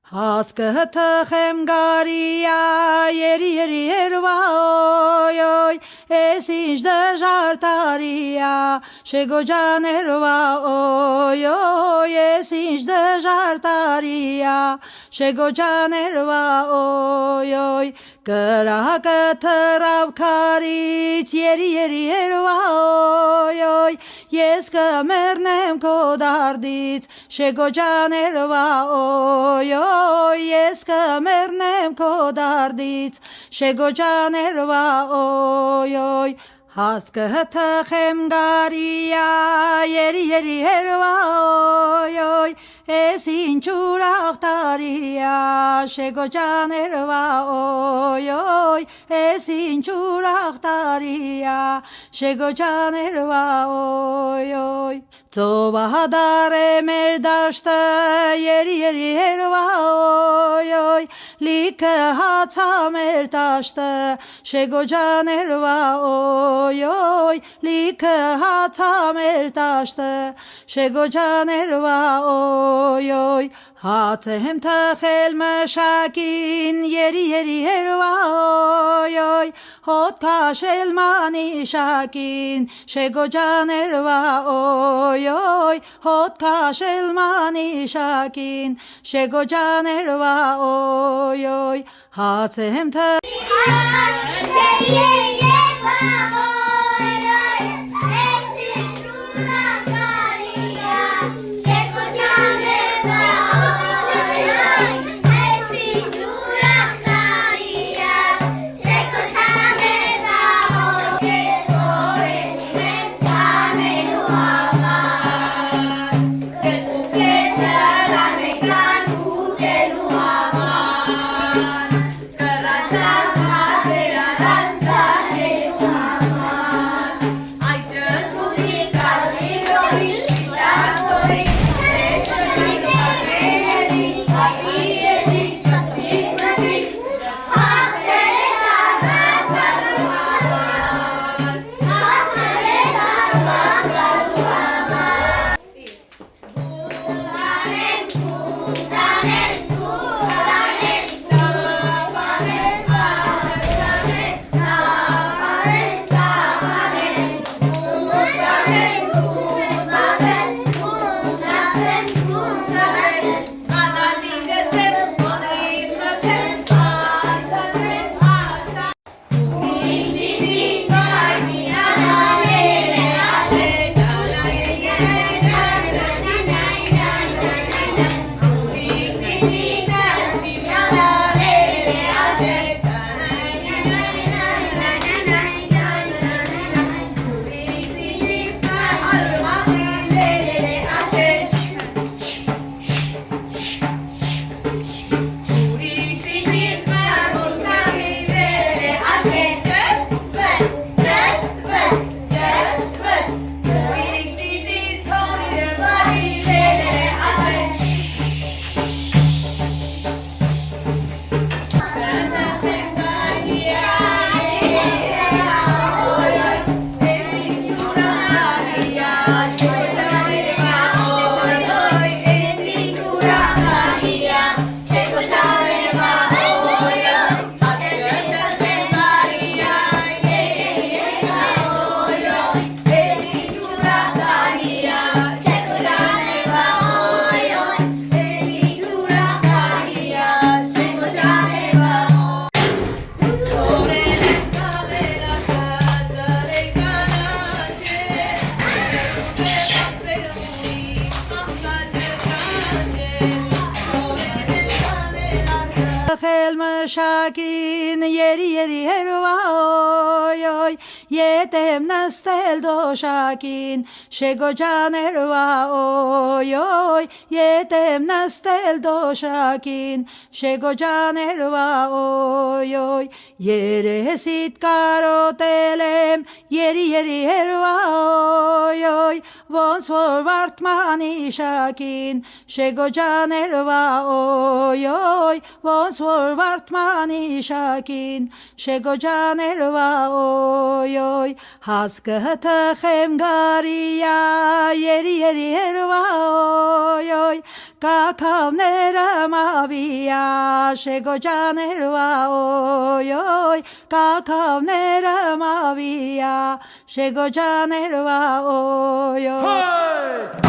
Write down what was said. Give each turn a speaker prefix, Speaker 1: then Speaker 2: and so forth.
Speaker 1: Հասկըթխեմ գարիա երի երվա օյ ես ինչ դժար տարիա շեգոջաներվա օյ ես ինչ դժար տարիա շեգոջաներվա օյ կրակը թռավ քարից երի երվա օյ ես կմեռնեմ քո դարդից շեգոջաներվա օյ ես կմեռնեմ քո դարդից շեգոջաներվա օյ հասկըթխեմ գարիա երի երվա օյ ես ինչ ուրախ տարիա շեգոջաներվա օյ ես ինչ ուրախ տարիա շեգոջաներվա օյ ծովահդար է մեր դաշտը երի երվա օյ լիքը հացա մեր տաշտը շեգոջաներվա օյ լիքը հացա մեր տաշտը շեգոջաներվա օյ հաց եմ թխել մշակին երի երվա օյ հոտ քաշել մանիշակին շեգոջաներվա օյ հոտ քաշել մանիշակին շեգոջաներվա օյ հաց եմ թխել մշակին երի երվա օյ ետեմ նստել դոշակին շեգոջաներվա օյ ետեմ նստել դոշակին շեգոջաներվա օյ երեսիդ կարոտել եմ երի երվա օյ ոնց որ վարդման իշակին շեգոջաներվա օյ օյ ոնց որ վարդման իշակին շեգոջաներվա օյ հասկը թխեմ գարիա երի երվա օյ կակավները մավիա շեգոջաներվա օյ կակավները մավիա շեգոջաներվա օյ